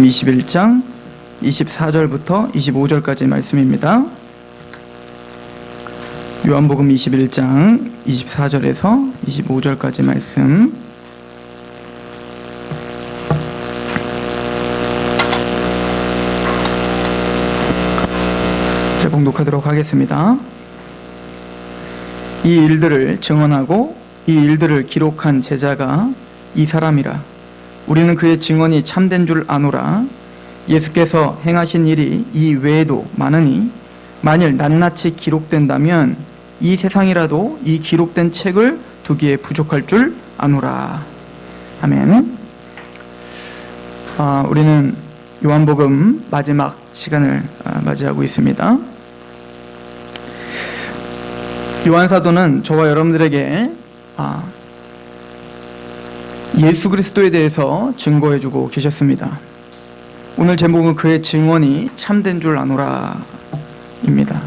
21장 24절부터 25절까지 말씀입니다. 요한복음 21장 24절에서 25절까지 말씀. 자, 봉독하도록 하겠습니다. 이 일들을 증언하고 이 일들을 기록한 제자가 이 사람이라. 우리는 그의 증언이 참된 줄 아노라. 예수께서 행하신 일이 이 외에도 많으니 만일 낱낱이 기록된다면 이 세상이라도 이 기록된 책을 두기에 부족할 줄 아노라. 아멘. 우리는 요한복음 마지막 시간을 맞이하고 있습니다. 요한 사도는 저와 여러분들에게 예수 그리스도에 대해서 증거해주고 계셨습니다. 오늘 제목은 그의 증언이 참된 줄 아노라 입니다.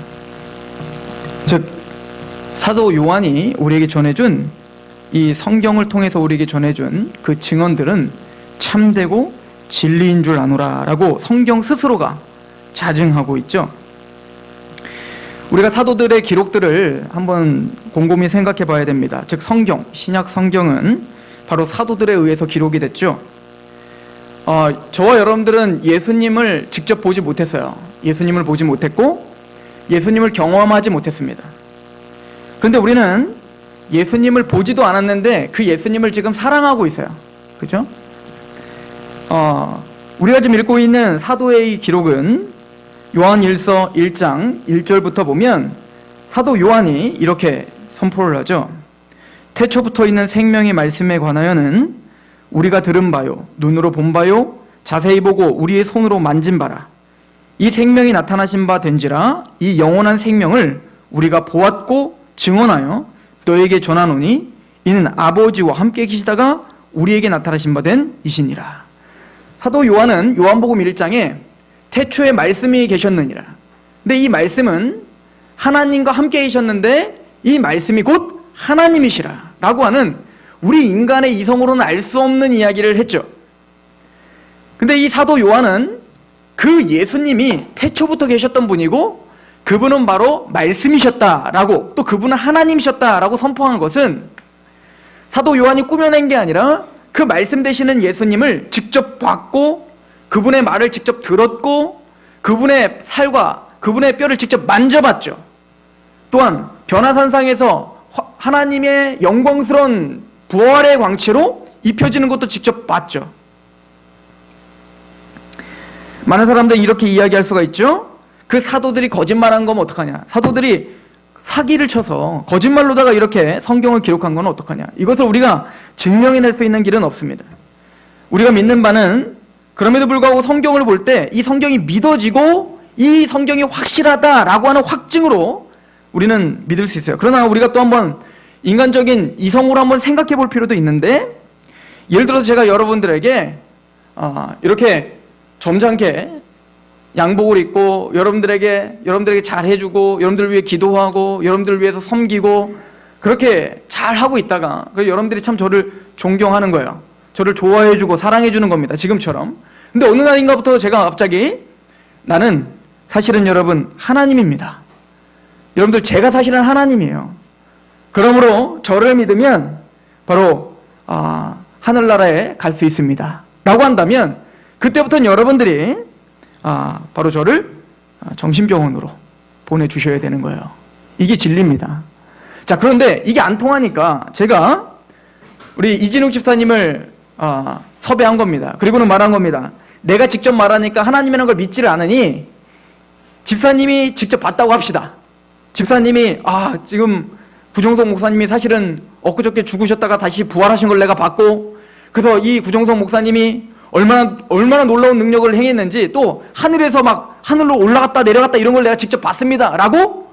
즉 사도 요한이 우리에게 전해준 이 성경을 통해서 우리에게 전해준 그 증언들은 참되고 진리인 줄 아노라 라고 성경 스스로가 자증하고 있죠. 우리가 사도들의 기록들을 한번 곰곰이 생각해 봐야 됩니다. 즉 성경, 신약 성경은 바로 사도들에 의해서 기록이 됐죠. 저와 여러분들은 예수님을 직접 보지 못했어요. 예수님을 보지 못했고 예수님을 경험하지 못했습니다. 그런데 우리는 예수님을 보지도 않았는데 그 예수님을 지금 사랑하고 있어요. 그죠? 우리가 지금 읽고 있는 사도의 기록은 요한일서 1장 1절부터 보면 사도 요한이 이렇게 선포를 하죠. 태초부터 있는 생명의 말씀에 관하여는 우리가 들은 바요, 눈으로 본 바요, 자세히 보고 우리의 손으로 만진 바라. 이 생명이 나타나신 바 된지라. 이 영원한 생명을 우리가 보았고 증언하여 너에게 전하노니 이는 아버지와 함께 계시다가 우리에게 나타나신 바 된 이시니라. 사도 요한은 요한복음 1장에 태초에 말씀이 계셨느니라. 근데 이 말씀은 하나님과 함께 계셨는데 이 말씀이 곧 하나님이시라 라고 하는 우리 인간의 이성으로는 알 수 없는 이야기를 했죠. 근데 이 사도 요한은 그 예수님이 태초부터 계셨던 분이고 그분은 바로 말씀이셨다라고, 또 그분은 하나님이셨다라고 선포한 것은 사도 요한이 꾸며낸 게 아니라 그 말씀 되시는 예수님을 직접 봤고 그분의 말을 직접 들었고 그분의 살과 그분의 뼈를 직접 만져봤죠. 또한 변화산상에서 하나님의 영광스러운 부활의 광채로 입혀지는 것도 직접 봤죠. 많은 사람들이 이렇게 이야기할 수가 있죠. 그 사도들이 거짓말한 거면 어떡하냐. 사도들이 사기를 쳐서 거짓말로다가 이렇게 성경을 기록한 건 어떡하냐. 이것을 우리가 증명해낼 수 있는 길은 없습니다. 우리가 믿는 바는 그럼에도 불구하고 성경을 볼 때 이 성경이 믿어지고 이 성경이 확실하다라고 하는 확증으로 우리는 믿을 수 있어요. 그러나 우리가 또 한번 인간적인 이성으로 한번 생각해 볼 필요도 있는데, 예를 들어서 제가 여러분들에게 이렇게 점잖게 양복을 입고 여러분들에게 잘 해주고 여러분들을 위해 기도하고 여러분들을 위해서 섬기고 그렇게 잘 하고 있다가 여러분들이 참 저를 존경하는 거예요. 저를 좋아해주고 사랑해주는 겁니다. 지금처럼. 근데 어느 날인가부터 제가 갑자기 나는 사실은 여러분 하나님입니다. 여러분들 제가 사실은 하나님이에요. 그러므로 저를 믿으면 바로 하늘나라에 갈 수 있습니다 라고 한다면 그때부터는 여러분들이 바로 저를 정신병원으로 보내주셔야 되는 거예요. 이게 진리입니다. 자, 그런데 이게 안 통하니까 제가 우리 이진욱 집사님을 섭외한 겁니다. 그리고는 말한 겁니다. 내가 직접 말하니까 하나님이라는 걸 믿지를 않으니 집사님이 직접 봤다고 합시다. 집사님이 지금 구정석 목사님이 사실은 엊그저께 죽으셨다가 다시 부활하신 걸 내가 봤고, 그래서 이 구정석 목사님이 얼마나 놀라운 능력을 행했는지, 또 하늘에서 막 하늘로 올라갔다 내려갔다 이런 걸 내가 직접 봤습니다 라고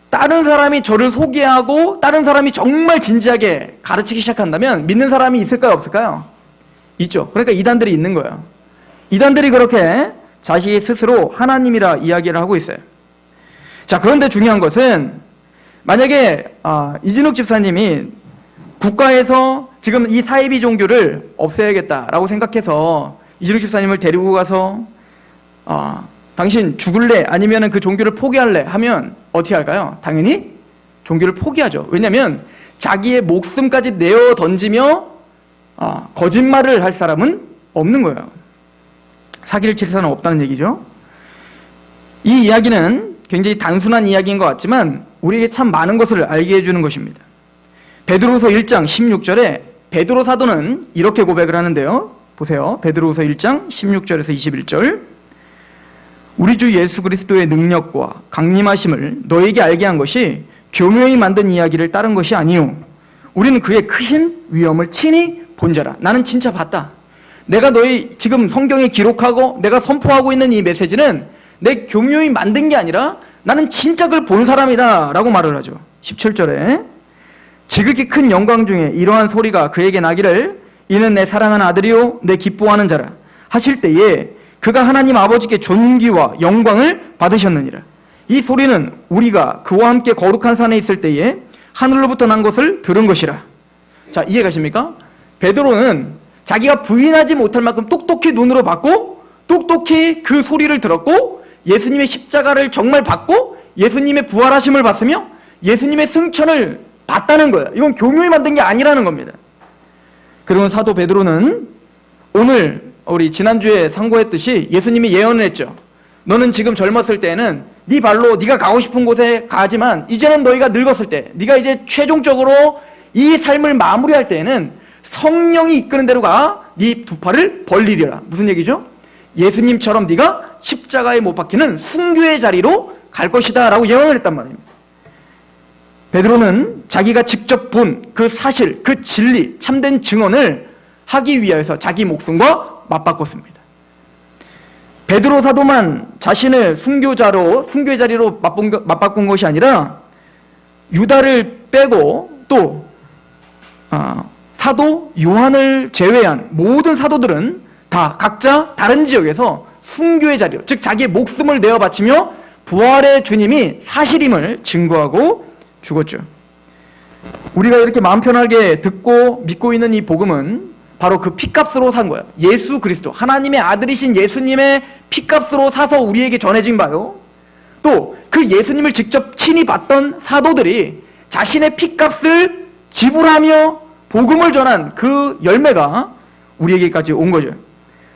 다른 사람이 저를 소개하고 다른 사람이 정말 진지하게 가르치기 시작한다면 믿는 사람이 있을까요, 없을까요? 있죠. 그러니까 이단들이 있는 거예요. 이단들이 그렇게 자기 스스로 하나님이라 이야기를 하고 있어요. 자, 그런데 중요한 것은 만약에 이진욱 집사님이 국가에서 지금 이 사이비 종교를 없애야겠다라고 생각해서 이준욱 집사님을 데리고 가서 당신 죽을래? 아니면 그 종교를 포기할래? 하면 어떻게 할까요? 당연히 종교를 포기하죠. 왜냐하면 자기의 목숨까지 내어 던지며 거짓말을 할 사람은 없는 거예요. 사기를 칠 사람은 없다는 얘기죠. 이 이야기는 굉장히 단순한 이야기인 것 같지만 우리에게 참 많은 것을 알게 해주는 것입니다. 베드로후서 1장 16절에 베드로 사도는 이렇게 고백을 하는데요. 보세요. 베드로후서 1장 16절에서 21절. 우리 주 예수 그리스도의 능력과 강림하심을 너에게 알게 한 것이 교묘히 만든 이야기를 따른 것이 아니요 우리는 그의 크신 위엄을 친히 본 자라. 나는 진짜 봤다. 내가 너희 지금 성경에 기록하고 내가 선포하고 있는 이 메시지는 내 교묘히 만든 게 아니라 나는 진짜 그걸 본 사람이다 라고 말을 하죠. 17절에 지극히 큰 영광 중에 이러한 소리가 그에게 나기를 이는 내 사랑하는 아들이요 내 기뻐하는 자라 하실 때에 그가 하나님 아버지께 존귀와 영광을 받으셨느니라. 이 소리는 우리가 그와 함께 거룩한 산에 있을 때에 하늘로부터 난 것을 들은 것이라. 자, 이해가십니까? 베드로는 자기가 부인하지 못할 만큼 똑똑히 눈으로 봤고 똑똑히 그 소리를 들었고 예수님의 십자가를 정말 봤고 예수님의 부활하심을 봤으며 예수님의 승천을 봤다는 거예요. 이건 교묘히 만든 게 아니라는 겁니다. 그리고 사도 베드로는 오늘 우리 지난주에 상고했듯이 예수님이 예언을 했죠. 너는 지금 젊었을 때는 네 발로 네가 가고 싶은 곳에 가지만 이제는 너희가 늙었을 때 네가 이제 최종적으로 이 삶을 마무리할 때에는 성령이 이끄는 대로 가 네 두 팔을 벌리리라. 무슨 얘기죠? 예수님처럼 네가 십자가에 못 박히는 순교의 자리로 갈 것이다 라고 예언을 했단 말입니다. 베드로는 자기가 직접 본 그 사실, 그 진리, 참된 증언을 하기 위해서 자기 목숨과 맞바꿨습니다. 베드로 사도만 자신을 순교의 자리로 맞바꾼 것이 아니라 유다를 빼고 또 사도 요한을 제외한 모든 사도들은 다 각자 다른 지역에서 순교의 자리로, 즉 자기의 목숨을 내어 바치며 부활의 주님이 사실임을 증거하고 죽었죠. 우리가 이렇게 마음 편하게 듣고 믿고 있는 이 복음은 바로 그 피값으로 산 거예요. 예수 그리스도, 하나님의 아들이신 예수님의 피값으로 사서 우리에게 전해진 바요. 또 그 예수님을 직접 친히 봤던 사도들이 자신의 피값을 지불하며 복음을 전한 그 열매가 우리에게까지 온 거죠.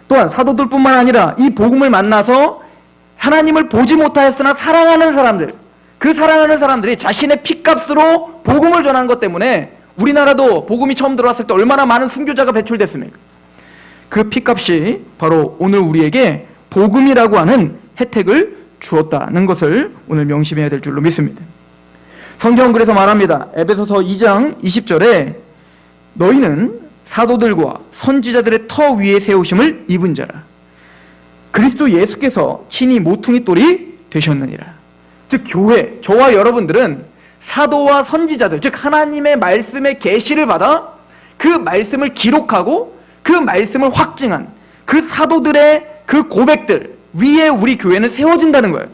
또한 사도들뿐만 아니라 이 복음을 만나서 하나님을 보지 못하였으나 사랑하는 사람들, 그 사랑하는 사람들이 자신의 피값으로 복음을 전한 것 때문에 우리나라도 복음이 처음 들어왔을 때 얼마나 많은 순교자가 배출됐습니까? 그 피값이 바로 오늘 우리에게 복음이라고 하는 혜택을 주었다는 것을 오늘 명심해야 될 줄로 믿습니다. 성경은 그래서 말합니다. 에베소서 2장 20절에 너희는 사도들과 선지자들의 터 위에 세우심을 입은 자라. 그리스도 예수께서 친히 모퉁이 돌이 되셨느니라. 즉 교회, 저와 여러분들은 사도와 선지자들, 즉 하나님의 말씀의 계시를 받아 그 말씀을 기록하고 그 말씀을 확증한 그 사도들의 그 고백들 위에 우리 교회는 세워진다는 거예요.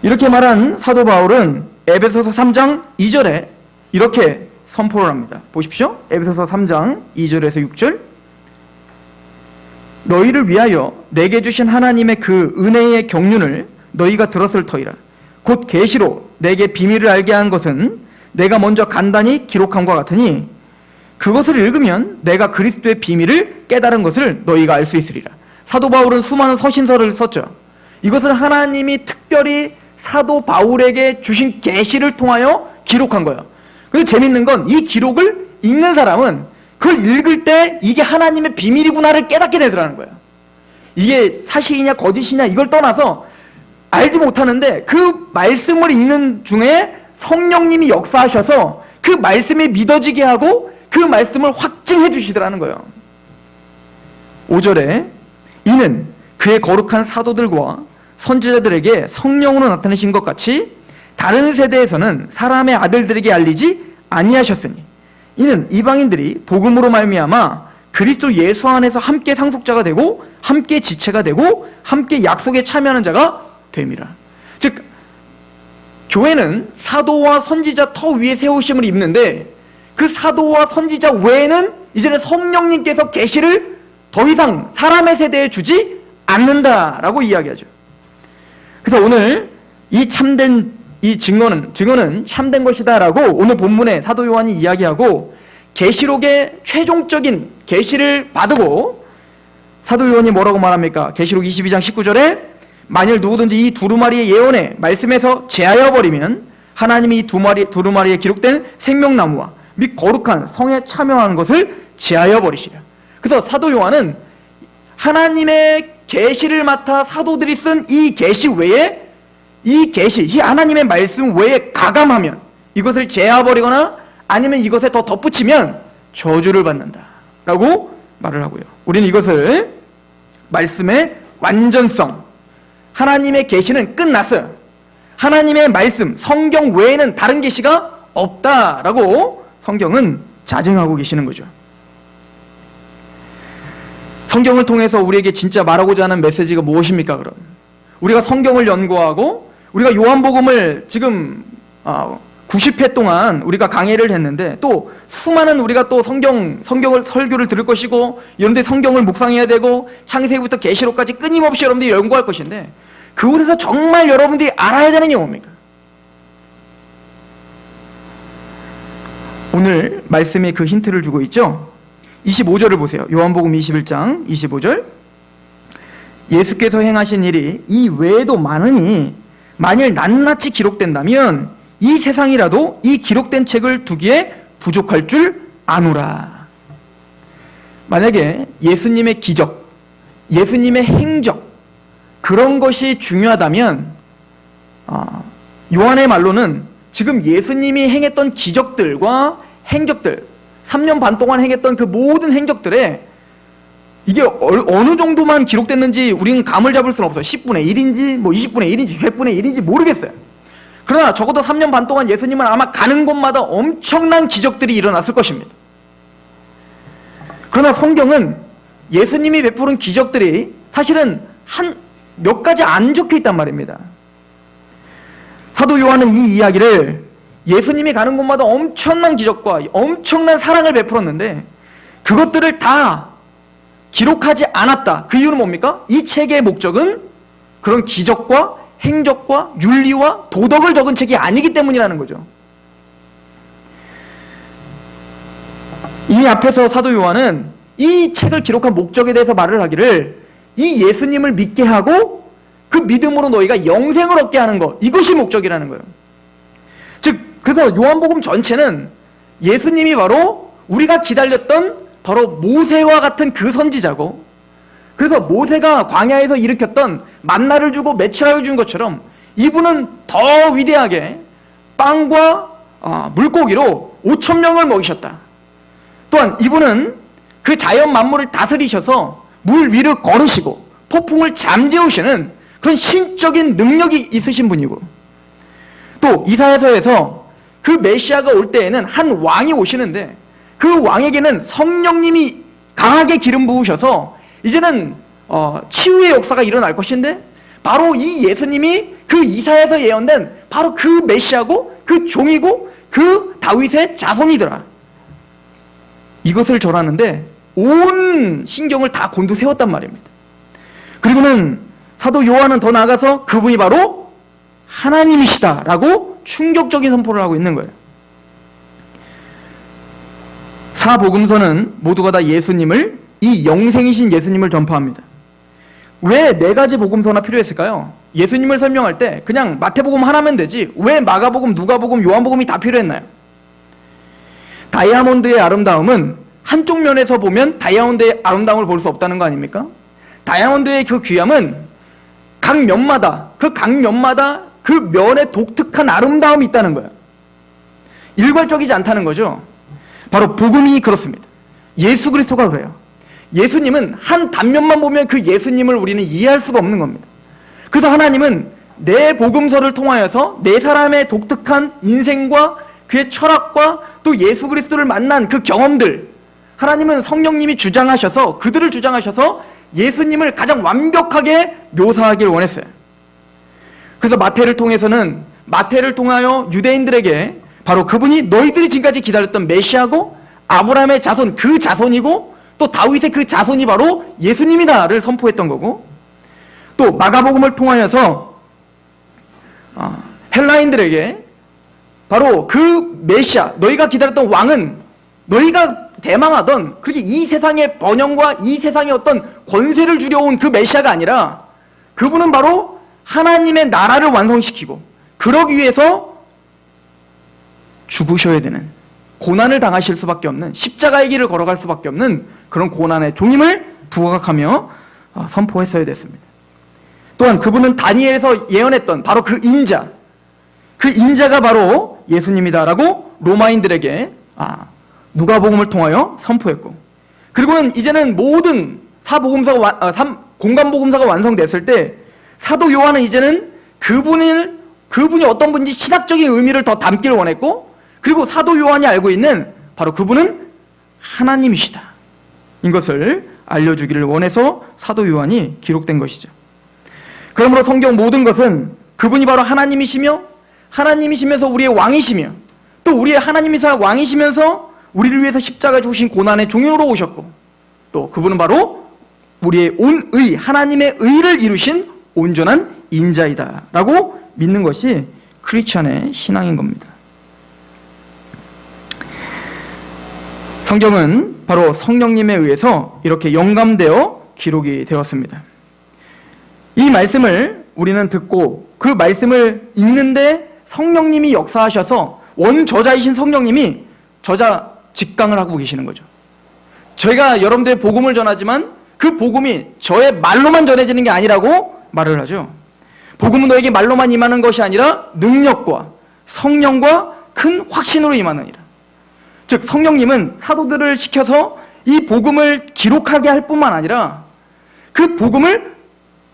이렇게 말한 사도 바울은 에베소서 3장 2절에 이렇게 선포를 합니다. 보십시오. 에베소서 3장 2절에서 6절. 너희를 위하여 내게 주신 하나님의 그 은혜의 경륜을 너희가 들었을 터이라. 곧 계시로 내게 비밀을 알게 한 것은 내가 먼저 간단히 기록함과 같으니 그것을 읽으면 내가 그리스도의 비밀을 깨달은 것을 너희가 알 수 있으리라. 사도 바울은 수많은 서신서를 썼죠. 이것은 하나님이 특별히 사도 바울에게 주신 계시를 통하여 기록한 거예요. 근데 재밌는 건 이 기록을 읽는 사람은 그걸 읽을 때 이게 하나님의 비밀이구나를 깨닫게 되더라는 거예요. 이게 사실이냐 거짓이냐 이걸 떠나서 알지 못하는데 그 말씀을 읽는 중에 성령님이 역사하셔서 그 말씀이 믿어지게 하고 그 말씀을 확증해 주시더라는 거예요. 5절에 이는 그의 거룩한 사도들과 선지자들에게 성령으로 나타내신 것 같이 다른 세대에서는 사람의 아들들에게 알리지 아니하셨으니 이는 이방인들이 복음으로 말미암아 그리스도 예수 안에서 함께 상속자가 되고 함께 지체가 되고 함께 약속에 참여하는 자가 됨이라. 즉 교회는 사도와 선지자 터 위에 세우심을 입는데 그 사도와 선지자 외에는 이제는 성령님께서 계시를 더 이상 사람의 세대에 주지 않는다라고 이야기하죠. 그래서 오늘 이 참된 이 증거는 참된 것이다라고 오늘 본문에 사도 요한이 이야기하고 계시록의 최종적인 계시를 받고 사도 요한이 뭐라고 말합니까? 계시록 22장 19절에 만일 누구든지 이 두루마리의 예언의 말씀에서 제하여 버리면 하나님이 이 두루마리에 기록된 생명나무와 및 거룩한 성에 참여하는 것을 제하여 버리시라. 그래서 사도 요한은 하나님의 계시를 맡아 사도들이 쓴 이 계시 외에 이 하나님의 말씀 외에 가감하면 이것을 제하버리거나 아니면 이것에 더 덧붙이면 저주를 받는다라고 말을 하고요. 우리는 이것을 말씀의 완전성, 하나님의 계시는 끝났어요. 하나님의 말씀, 성경 외에는 다른 계시가 없다라고 성경은 자증하고 계시는 거죠. 성경을 통해서 우리에게 진짜 말하고자 하는 메시지가 무엇입니까? 그럼 우리가 성경을 연구하고 우리가 요한복음을 지금 90회 동안 우리가 강의를 했는데 또 수많은 우리가 또 성경을 설교를 들을 것이고 이런 데 성경을 묵상해야 되고 창세기부터 계시록까지 끊임없이 여러분들이 연구할 것인데 그곳에서 정말 여러분들이 알아야 되는 게 뭡니까? 오늘 말씀에 그 힌트를 주고 있죠. 25절을 보세요. 요한복음 21장 25절. 예수께서 행하신 일이 이 외에도 많으니 만일 낱낱이 기록된다면 이 세상이라도 이 기록된 책을 두기에 부족할 줄 아노라. 만약에 예수님의 기적, 예수님의 행적 그런 것이 중요하다면 요한의 말로는 지금 예수님이 행했던 기적들과 행적들 3년 반 동안 행했던 그 모든 행적들에 이게 어느 정도만 기록됐는지 우리는 감을 잡을 수는 없어요. 10분의 1인지 뭐 20분의 1인지 100분의 1인지 모르겠어요. 그러나 적어도 3년 반 동안 예수님은 아마 가는 곳마다 엄청난 기적들이 일어났을 것입니다. 그러나 성경은 예수님이 베푸는 기적들이 사실은 한 몇 가지 안 적혀 있단 말입니다. 사도 요한은 이 이야기를 예수님이 가는 곳마다 엄청난 기적과 엄청난 사랑을 베풀었는데 그것들을 다 기록하지 않았다. 그 이유는 뭡니까? 이 책의 목적은 그런 기적과 행적과 윤리와 도덕을 적은 책이 아니기 때문이라는 거죠. 이미 앞에서 사도 요한은 이 책을 기록한 목적에 대해서 말을 하기를 이 예수님을 믿게 하고 그 믿음으로 너희가 영생을 얻게 하는 것, 이것이 목적이라는 거예요. 즉 그래서 요한복음 전체는 예수님이 바로 우리가 기다렸던 바로 모세와 같은 그 선지자고, 그래서 모세가 광야에서 일으켰던 만나를 주고 메추라를 준 것처럼 이분은 더 위대하게 빵과 물고기로 5,000명을 먹이셨다. 또한 이분은 그 자연 만물을 다스리셔서 물 위를 걸으시고 폭풍을 잠재우시는 그런 신적인 능력이 있으신 분이고, 또 이사야서에서 그 메시아가 올 때에는 한 왕이 오시는데 그 왕에게는 성령님이 강하게 기름 부으셔서 이제는 치유의 역사가 일어날 것인데 바로 이 예수님이 그 이사야서 예언된 바로 그 메시아고 그 종이고 그 다윗의 자손이더라. 이것을 전하는데 온 신경을 다 곤두세웠단 말입니다. 그리고는 사도 요한은 더 나아가서 그분이 바로 하나님이시다라고 충격적인 선포를 하고 있는 거예요. 사복음서는 모두가 다 예수님을, 이 영생이신 예수님을 전파합니다. 왜 네 가지 복음서나 필요했을까요? 예수님을 설명할 때 그냥 마태복음 하나면 되지 왜 마가복음, 누가복음, 요한복음이 다 필요했나요? 다이아몬드의 아름다움은 한쪽 면에서 보면 다이아몬드의 아름다움을 볼 수 없다는 거 아닙니까? 다이아몬드의 그 귀함은 각 면마다 그 면에 독특한 아름다움이 있다는 거예요. 일괄적이지 않다는 거죠. 바로 복음이 그렇습니다. 예수 그리스도가 그래요. 예수님은 한 단면만 보면 그 예수님을 우리는 이해할 수가 없는 겁니다. 그래서 하나님은 내 복음서를 통하여서 네 사람의 독특한 인생과 그의 철학과 또 예수 그리스도를 만난 그 경험들, 하나님은 성령님이 주장하셔서 그들을 주장하셔서 예수님을 가장 완벽하게 묘사하길 원했어요. 그래서 마태를 통하여 유대인들에게 바로 그분이 너희들이 지금까지 기다렸던 메시아고 아브라함의 자손, 그 자손이고 또 다윗의 그 자손이 바로 예수님이다를 선포했던 거고, 또 마가복음을 통하여서 헬라인들에게 바로 그 메시아, 너희가 기다렸던 왕은 너희가 대망하던 그렇게 이 세상의 번영과 이 세상의 어떤 권세를 주려온 그 메시아가 아니라 그분은 바로 하나님의 나라를 완성시키고 그러기 위해서 죽으셔야 되는, 고난을 당하실 수밖에 없는, 십자가의 길을 걸어갈 수밖에 없는 그런 고난의 종임을 부각하며 선포했어야 됐습니다. 또한 그분은 다니엘에서 예언했던 바로 그 인자가 바로 예수님이다라고 로마인들에게 누가복음을 통하여 선포했고, 그리고는 이제는 모든 공간복음서가 완성됐을 때 사도 요한은 이제는 그분이 어떤 분인지 신학적인 의미를 더 담기를 원했고, 그리고 사도 요한이 알고 있는 바로 그분은 하나님이시다, 이것을 알려주기를 원해서 사도 요한이 기록된 것이죠. 그러므로 성경 모든 것은 그분이 바로 하나님이시면서 우리의 왕이시며, 또 우리의 하나님이사 왕이시면서 우리를 위해서 십자가 죽으신 고난의 종인으로 오셨고, 또 그분은 바로 우리의 하나님의 의를 이루신 온전한 인자이다 라고 믿는 것이 크리스천의 신앙인 겁니다. 성경은 바로 성령님에 의해서 이렇게 영감되어 기록이 되었습니다. 이 말씀을 우리는 듣고 그 말씀을 읽는데 성령님이 역사하셔서 원저자이신 성령님이 저자 직강을 하고 계시는 거죠. 저희가 여러분들의 복음을 전하지만 그 복음이 저의 말로만 전해지는 게 아니라고 말을 하죠. 복음은 너에게 말로만 임하는 것이 아니라 능력과 성령과 큰 확신으로 임하느니라. 즉 성령님은 사도들을 시켜서 이 복음을 기록하게 할 뿐만 아니라 그 복음을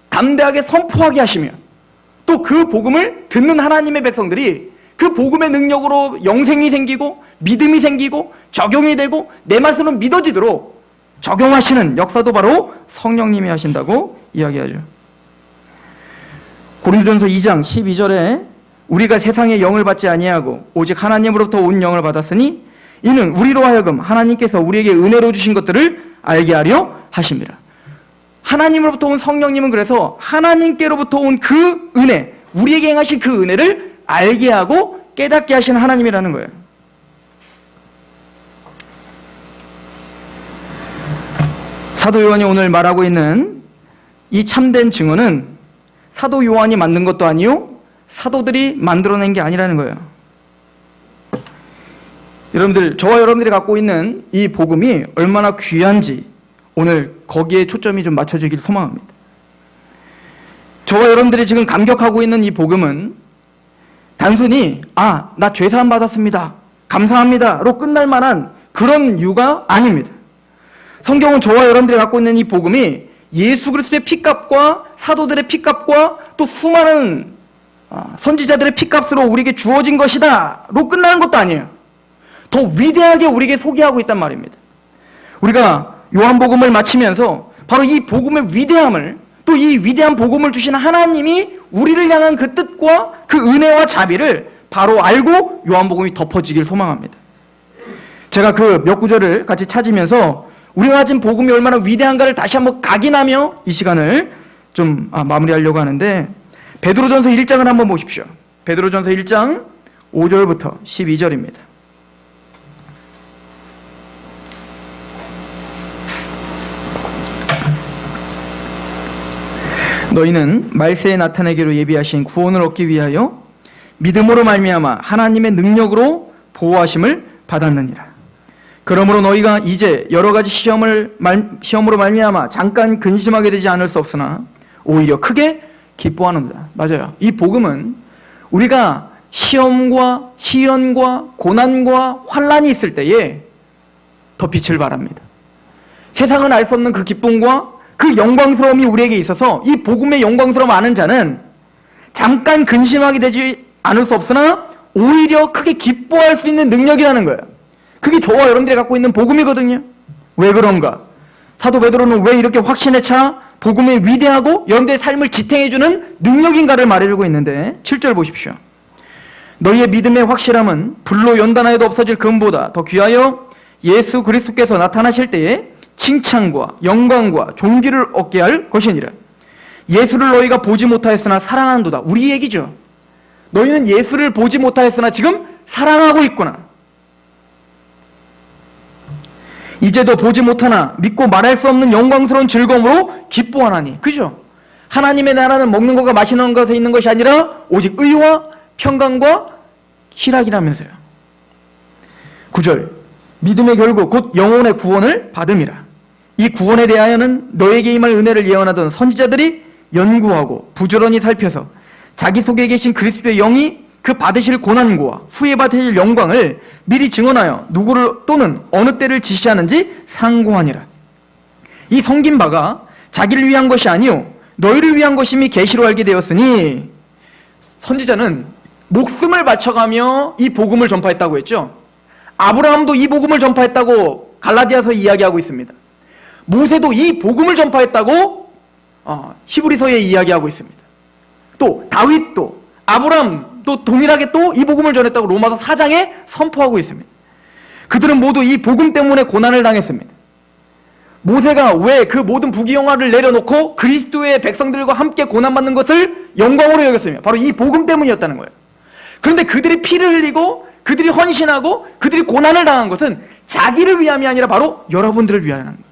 담대하게 선포하게 하시며, 또 그 복음을 듣는 하나님의 백성들이 그 복음의 능력으로 영생이 생기고 믿음이 생기고 적용이 되고 내 말씀은 믿어지도록 적용하시는 역사도 바로 성령님이 하신다고 이야기하죠. 고린도전서 2장 12절에 우리가 세상의 영을 받지 아니하고 오직 하나님으로부터 온 영을 받았으니 이는 우리로 하여금 하나님께서 우리에게 은혜로 주신 것들을 알게 하려 하심이라. 하나님으로부터 온 성령님은 그래서 하나님께로부터 온 그 은혜, 우리에게 행하신 그 은혜를 알게 하고 깨닫게 하시는 하나님이라는 거예요. 사도 요한이 오늘 말하고 있는 이 참된 증언은 사도 요한이 만든 것도 아니요, 사도들이 만들어낸 게 아니라는 거예요. 여러분들, 저와 여러분들이 갖고 있는 이 복음이 얼마나 귀한지 오늘 거기에 초점이 좀 맞춰지길 소망합니다. 저와 여러분들이 지금 감격하고 있는 이 복음은 단순히 나 죄사함 받았습니다, 감사합니다로 끝날 만한 그런 이유가 아닙니다. 성경은 저와 여러분들이 갖고 있는 이 복음이 예수 그리스도의 피값과 사도들의 피값과 또 수많은 선지자들의 피값으로 우리에게 주어진 것이다로 끝나는 것도 아니에요. 더 위대하게 우리에게 소개하고 있단 말입니다. 우리가 요한복음을 마치면서 바로 이 복음의 위대함을, 또 이 위대한 복음을 주신 하나님이 우리를 향한 그 뜻과 그 은혜와 자비를 바로 알고 요한복음이 덮어지길 소망합니다. 제가 그 몇 구절을 같이 찾으면서 우리가 가진 복음이 얼마나 위대한가를 다시 한번 각인하며 이 시간을 좀 마무리하려고 하는데, 베드로전서 1장을 한번 보십시오. 베드로전서 1장 5절부터 12절입니다. 너희는 말세에 나타내기로 예비하신 구원을 얻기 위하여 믿음으로 말미암아 하나님의 능력으로 보호하심을 받았느니라. 그러므로 너희가 이제 여러 가지 시험으로 말미암아 잠깐 근심하게 되지 않을 수 없으나 오히려 크게 기뻐하는다. 맞아요. 이 복음은 우리가 시험과 시련과 고난과 환난이 있을 때에 더 빛을 발합니다. 세상은 알 수 없는 그 기쁨과 그 영광스러움이 우리에게 있어서 이 복음의 영광스러움 아는 자는 잠깐 근심하게 되지 않을 수 없으나 오히려 크게 기뻐할 수 있는 능력이라는 거예요. 그게 저와 여러분들이 갖고 있는 복음이거든요. 왜 그런가? 사도 베드로는 왜 이렇게 확신에 차 복음의 위대하고 여러분들의 삶을 지탱해주는 능력인가를 말해주고 있는데 7절 보십시오. 너희의 믿음의 확실함은 불로 연단하여도 없어질 금보다 더 귀하여 예수 그리스도께서 나타나실 때에 칭찬과 영광과 존귀를 얻게 할 것이니라. 예수를 너희가 보지 못하였으나 사랑한도다. 우리 얘기죠. 너희는 예수를 보지 못하였으나 지금 사랑하고 있구나. 이제도 보지 못하나 믿고 말할 수 없는 영광스러운 즐거움으로 기뻐하나니. 그죠? 하나님의 나라는 먹는 것과 마시는 것에 있는 것이 아니라 오직 의와 평강과 희락이라면서요. 9절, 믿음의 결국 곧 영혼의 구원을 받음이라. 이 구원에 대하여는 너에게 임할 은혜를 예언하던 선지자들이 연구하고 부지런히 살펴서 자기 속에 계신 그리스도의 영이 그 받으실 고난과 후에 받으실 영광을 미리 증언하여 누구를 또는 어느 때를 지시하는지 상고하니라. 이 섬긴 바가 자기를 위한 것이 아니요 너희를 위한 것임이 계시로 알게 되었으니. 선지자는 목숨을 바쳐가며 이 복음을 전파했다고 했죠. 아브라함도 이 복음을 전파했다고 갈라디아서 이야기하고 있습니다. 모세도 이 복음을 전파했다고 히브리서에 이야기하고 있습니다. 또 다윗도 아브라함도 동일하게 또 이 복음을 전했다고 로마서 4장에 선포하고 있습니다. 그들은 모두 이 복음 때문에 고난을 당했습니다. 모세가 왜 그 모든 부귀영화를 내려놓고 그리스도의 백성들과 함께 고난받는 것을 영광으로 여겼으며 바로 이 복음 때문이었다는 거예요. 그런데 그들이 피를 흘리고 그들이 헌신하고 그들이 고난을 당한 것은 자기를 위함이 아니라 바로 여러분들을 위하는 거예요.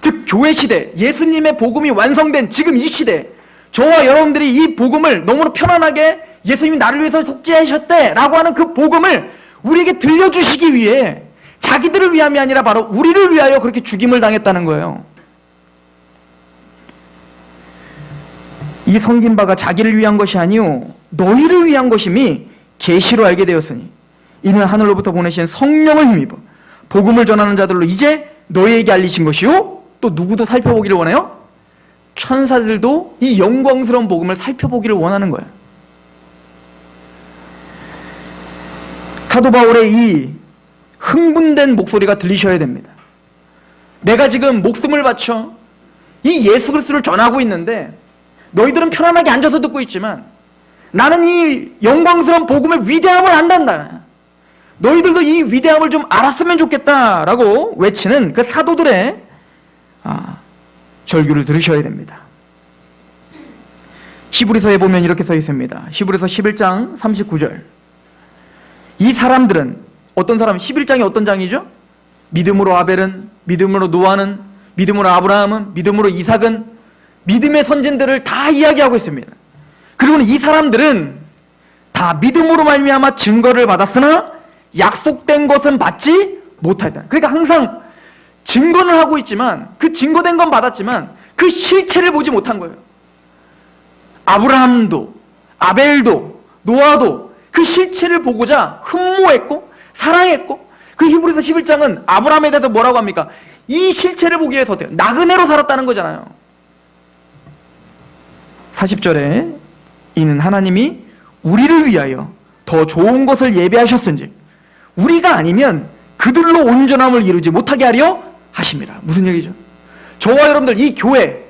즉 교회 시대, 예수님의 복음이 완성된 지금 이 시대, 저와 여러분들이 이 복음을 너무나 편안하게 예수님이 나를 위해서 속죄하셨대 라고 하는 그 복음을 우리에게 들려주시기 위해 자기들을 위함이 아니라 바로 우리를 위하여 그렇게 죽임을 당했다는 거예요. 이 섬긴 바가 자기를 위한 것이 아니요 너희를 위한 것임이 계시로 알게 되었으니 이는 하늘로부터 보내신 성령을 힘입어 복음을 전하는 자들로 이제 너희에게 알리신 것이요. 또 누구도 살펴보기를 원해요? 천사들도 이 영광스러운 복음을 살펴보기를 원하는 거예요. 사도 바울의 이 흥분된 목소리가 들리셔야 됩니다. 내가 지금 목숨을 바쳐 이 예수 그리스도를 전하고 있는데 너희들은 편안하게 앉아서 듣고 있지만 나는 이 영광스러운 복음의 위대함을 안단다. 너희들도 이 위대함을 좀 알았으면 좋겠다라고 외치는 그 사도들의 절규를 들으셔야 됩니다. 히브리서에 보면 이렇게 써 있습니다. 히브리서 11장 39절. 이 사람들은 어떤 사람? 11장이 어떤 장이죠? 믿음으로 아벨은, 믿음으로 노아는, 믿음으로 아브라함은, 믿음으로 이삭은, 믿음의 선진들을 다 이야기하고 있습니다. 그리고는 이 사람들은 다 믿음으로 말미암아 증거를 받았으나 약속된 것은 받지 못하였다. 그러니까 항상 증거는 하고 있지만 그 증거된 건 받았지만 그 실체를 보지 못한 거예요. 아브라함도 아벨도 노아도 그 실체를 보고자 흠모했고 사랑했고, 그 히브리서 11장은 아브라함에 대해서 뭐라고 합니까? 이 실체를 보기 위해서 어때요? 나그네로 살았다는 거잖아요. 40절에 이는 하나님이 우리를 위하여 더 좋은 것을 예배하셨은지 우리가 아니면 그들로 온전함을 이루지 못하게 하려 하심이라. 무슨 얘기죠? 저와 여러분들 이 교회,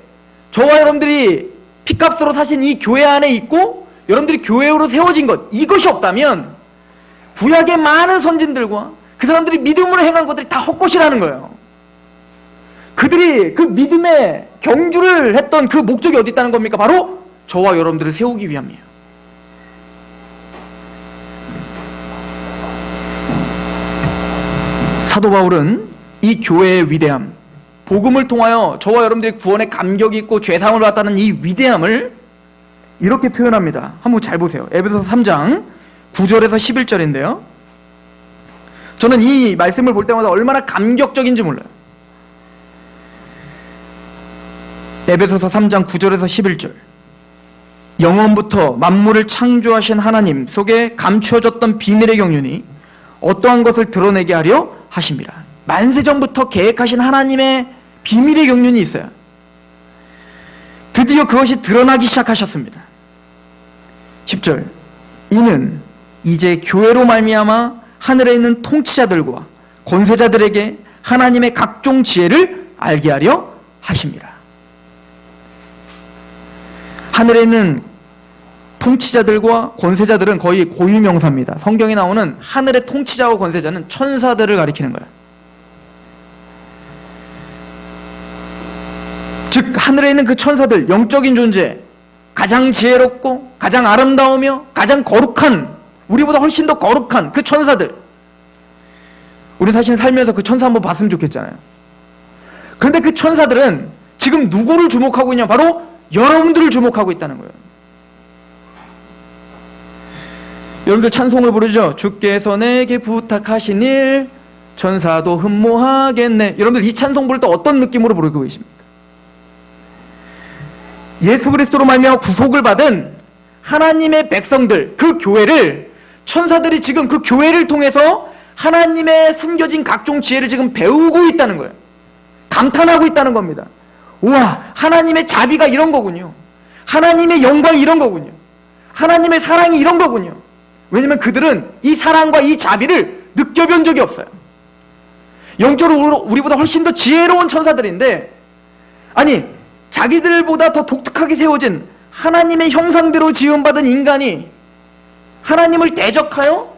저와 여러분들이 피값으로 사신 이 교회 안에 있고 여러분들이 교회로 세워진 것, 이것이 없다면 구약의 많은 선진들과 그 사람들이 믿음으로 행한 것들이 다 헛것이라는 거예요. 그들이 그 믿음의 경주를 했던 그 목적이 어디 있다는 겁니까? 바로 저와 여러분들을 세우기 위함이에요. 사도 바울은 이 교회의 위대함, 복음을 통하여 저와 여러분들이 구원에 감격이 있고 죄사함을 받았다는 이 위대함을 이렇게 표현합니다. 한번 잘 보세요. 에베소서 3장 9절에서 11절인데요. 저는 이 말씀을 볼 때마다 얼마나 감격적인지 몰라요. 에베소서 3장 9절에서 11절. 영원부터 만물을 창조하신 하나님 속에 감추어졌던 비밀의 경륜이 어떠한 것을 드러내게 하려 하심이라. 만세전부터 계획하신 하나님의 비밀의 경륜이 있어요. 드디어 그것이 드러나기 시작하셨습니다. 10절. 이는 이제 교회로 말미암아 하늘에 있는 통치자들과 권세자들에게 하나님의 각종 지혜를 알게 하려 하심이라. 하늘에 있는 통치자들과 권세자들은 거의 고유명사입니다. 성경에 나오는 하늘의 통치자와 권세자는 천사들을 가리키는 거예요. 즉 하늘에 있는 그 천사들, 영적인 존재, 가장 지혜롭고 가장 아름다우며 가장 거룩한, 우리보다 훨씬 더 거룩한 그 천사들, 우리 사실 살면서 그 천사 한번 봤으면 좋겠잖아요. 그런데 그 천사들은 지금 누구를 주목하고 있냐? 바로 여러분들을 주목하고 있다는 거예요. 여러분들 찬송을 부르죠. 주께서 내게 부탁하신 일 천사도 흠모하겠네. 여러분들 이 찬송 부를 때 어떤 느낌으로 부르고 계십니까? 예수 그리스도로 말미암아 구속을 받은 하나님의 백성들, 그 교회를, 천사들이 지금 그 교회를 통해서 하나님의 숨겨진 각종 지혜를 지금 배우고 있다는 거예요. 감탄하고 있다는 겁니다. 우와, 하나님의 자비가 이런 거군요. 하나님의 영광이 이런 거군요. 하나님의 사랑이 이런 거군요. 왜냐면 그들은 이 사랑과 이 자비를 느껴본 적이 없어요. 영적으로 우리보다 훨씬 더 지혜로운 천사들인데, 아니 자기들보다 더 독특하게 세워진 하나님의 형상대로 지음받은 인간이 하나님을 대적하여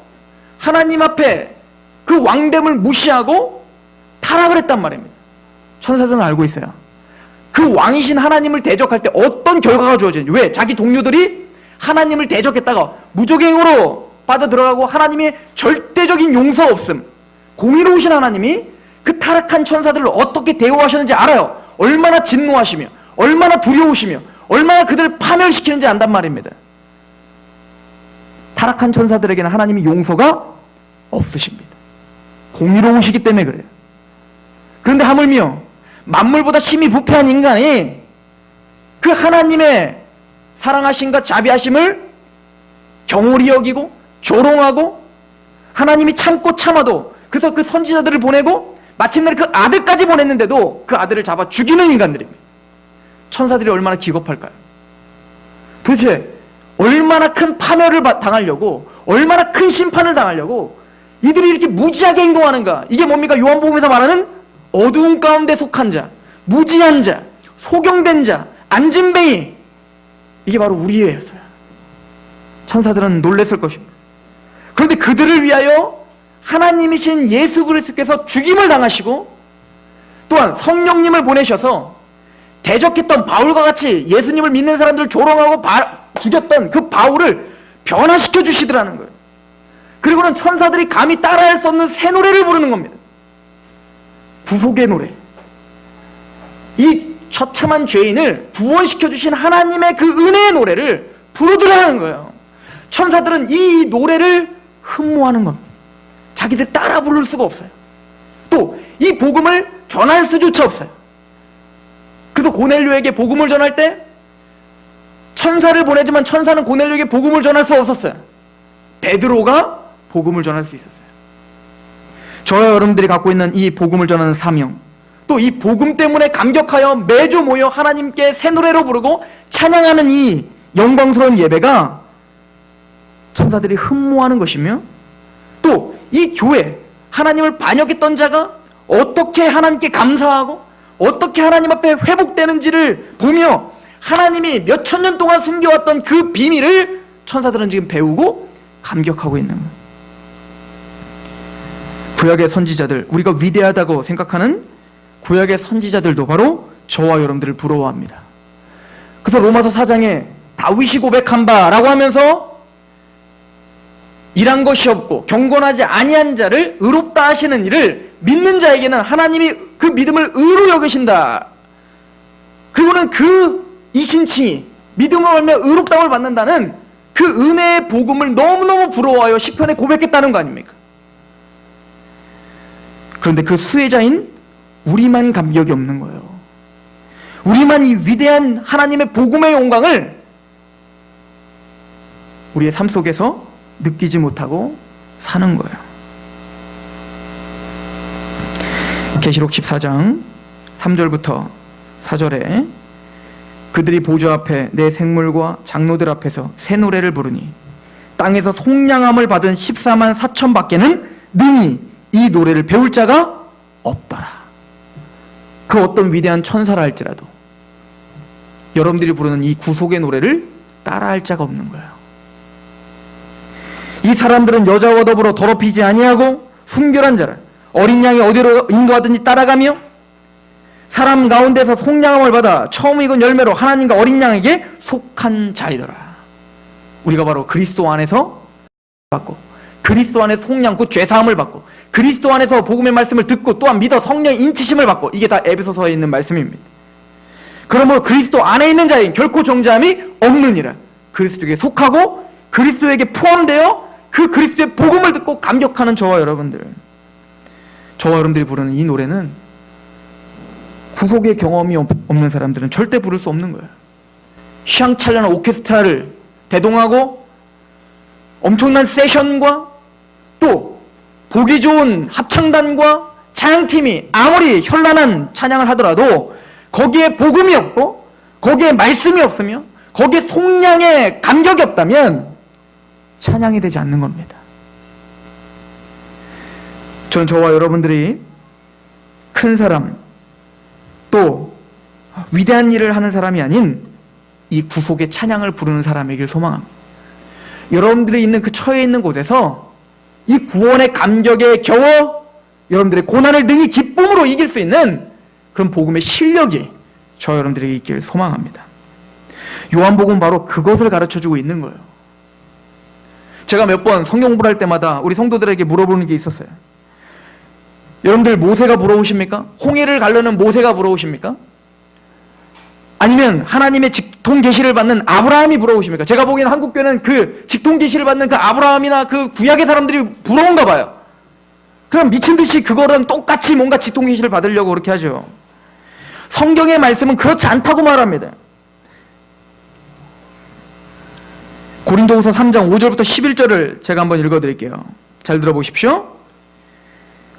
하나님 앞에 그 왕됨을 무시하고 타락을 했단 말입니다. 천사들은 알고 있어요. 그 왕이신 하나님을 대적할 때 어떤 결과가 주어지는지. 왜? 자기 동료들이 하나님을 대적했다가 무적행으로 빠져들어가고 하나님의 절대적인 용서 없음, 공의로우신 하나님이 그 타락한 천사들을 어떻게 대우하셨는지 알아요. 얼마나 진노하시며 얼마나 두려우시며 얼마나 그들을 파멸시키는지 안단 말입니다. 타락한 천사들에게는 하나님이 용서가 없으십니다. 공의로우시기 때문에 그래요. 그런데 하물며 만물보다 심히 부패한 인간이 그 하나님의 사랑하심과 자비하심을 경홀히 여기고 조롱하고, 하나님이 참고 참아도, 그래서 그 선지자들을 보내고 마침내 그 아들까지 보냈는데도 그 아들을 잡아 죽이는 인간들입니다. 천사들이 얼마나 기겁할까요? 도대체 얼마나 큰 파멸을 당하려고, 얼마나 큰 심판을 당하려고 이들이 이렇게 무지하게 행동하는가. 이게 뭡니까? 요한복음에서 말하는 어두운 가운데 속한 자, 무지한 자, 소경된 자, 안진뱅이, 이게 바로 우리였어요. 천사들은 놀랬을 것입니다. 그런데 그들을 위하여 하나님이신 예수 그리스도께서 죽임을 당하시고, 또한 성령님을 보내셔서 대적했던 바울과 같이 예수님을 믿는 사람들을 조롱하고 죽였던 그 바울을 변화시켜 주시더라는 거예요. 그리고는 천사들이 감히 따라할 수 없는 새 노래를 부르는 겁니다. 구속의 노래. 이 처참한 죄인을 구원시켜 주신 하나님의 그 은혜의 노래를 부르더라는 거예요. 천사들은 이 노래를 흠모하는 겁니다. 자기들 따라 부를 수가 없어요. 또 이 복음을 전할 수조차 없어요. 그래서 고넬료에게 복음을 전할 때 천사를 보내지만 천사는 고넬료에게 복음을 전할 수 없었어요. 베드로가 복음을 전할 수 있었어요. 저와 여러분들이 갖고 있는 이 복음을 전하는 사명, 또 이 복음 때문에 감격하여 매주 모여 하나님께 새 노래로 부르고 찬양하는 이 영광스러운 예배가 천사들이 흠모하는 것이며, 또 이 교회, 하나님을 반역했던 자가 어떻게 하나님께 감사하고 어떻게 하나님 앞에 회복되는지를 보며 하나님이 몇천 년 동안 숨겨왔던 그 비밀을 천사들은 지금 배우고 감격하고 있는 거예요. 구약의 선지자들, 우리가 위대하다고 생각하는 구약의 선지자들도 바로 저와 여러분들을 부러워합니다. 그래서 로마서 4장에 다윗이 고백한 바라고 하면서 일한 것이 없고 경건하지 아니한 자를 의롭다 하시는 이를 믿는 자에게는 하나님이 그 믿음을 의로 여기신다. 그리고는 그 이신칭이 믿음으로 하며 의롭다함을 받는다는 그 은혜의 복음을 너무너무 부러워하여 시편에 고백했다는 거 아닙니까? 그런데 그 수혜자인 우리만 감격이 없는 거예요. 우리만 이 위대한 하나님의 복음의 영광을 우리의 삶 속에서 느끼지 못하고 사는 거예요. 계시록 14장 3절부터 4절에 그들이 보좌 앞에 내 생물과 장로들 앞에서 새 노래를 부르니 땅에서 속량함을 받은 14만 4천 밖에는 능히 이 노래를 배울 자가 없더라. 그 어떤 위대한 천사라 할지라도 여러분들이 부르는 이 구속의 노래를 따라할 자가 없는 거예요. 이 사람들은 여자와 더불어 더럽히지 아니하고 순결한 자를 어린 양이 어디로 인도하든지 따라가며 사람 가운데서 속량함을 받아 처음 익은 열매로 하나님과 어린 양에게 속한 자이더라. 우리가 바로 그리스도 안에서 받고, 그리스도 안에서 속량고 죄사함을 받고, 그리스도 안에서 복음의 말씀을 듣고 또한 믿어 성령의 인치심을 받고, 이게 다 에베소서에 있는 말씀입니다. 그러므로 그리스도 안에 있는 자에게 결코 정죄함이 없느니라. 그리스도에게 속하고 그리스도에게 포함되어 그 그리스도의 복음을 듣고 감격하는 저와 여러분들, 저와 여러분들이 부르는 이 노래는 구속의 경험이 없는 사람들은 절대 부를 수 없는 거예요. 휘황찬란한 오케스트라를 대동하고 엄청난 세션과 또 보기 좋은 합창단과 찬양팀이 아무리 현란한 찬양을 하더라도 거기에 복음이 없고 거기에 말씀이 없으며 거기에 속량의 감격이 없다면 찬양이 되지 않는 겁니다. 전 저와 여러분들이 큰 사람 또 위대한 일을 하는 사람이 아닌 이 구속의 찬양을 부르는 사람이길 소망합니다. 여러분들이 있는 그 처해 있는 곳에서 이 구원의 감격에 겨워 여러분들의 고난을 능히 기쁨으로 이길 수 있는 그런 복음의 실력이 저 여러분들에게 있길 소망합니다. 요한복음 바로 그것을 가르쳐주고 있는 거예요. 제가 몇 번 성경 공부를 할 때마다 우리 성도들에게 물어보는 게 있었어요. 여러분들 모세가 부러우십니까? 홍해를 가르는 모세가 부러우십니까? 아니면 하나님의 직통 계시를 받는 아브라함이 부러우십니까? 제가 보기에는 한국교회는 그 직통 계시를 받는 그 아브라함이나 그 구약의 사람들이 부러운가 봐요. 그럼 미친 듯이 그거랑 똑같이 뭔가 직통 계시를 받으려고 그렇게 하죠. 성경의 말씀은 그렇지 않다고 말합니다. 고린도후서 3장 5절부터 11절을 제가 한번 읽어드릴게요. 잘 들어보십시오.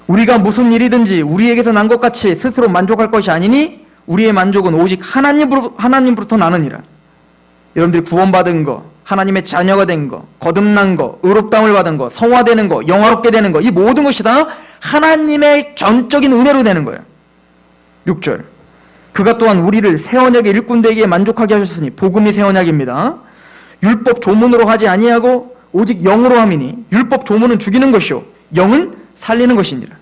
우리가 무슨 일이든지 우리에게서 난 것 같이 스스로 만족할 것이 아니니 우리의 만족은 오직 하나님으로부터 나느니라. 여러분들이 구원받은 거, 하나님의 자녀가 된 거, 거듭난 거, 의롭다움을 받은 거, 성화되는 거, 영화롭게 되는 거, 이 모든 것이 다 하나님의 전적인 은혜로 되는 거예요. 6절. 그가 또한 우리를 새 언약의 일꾼 되기에 만족하게 하셨으니 복음이 새 언약입니다. 율법 조문으로 하지 아니하고 오직 영으로 함이니 율법 조문은 죽이는 것이요 영은 살리는 것이니라.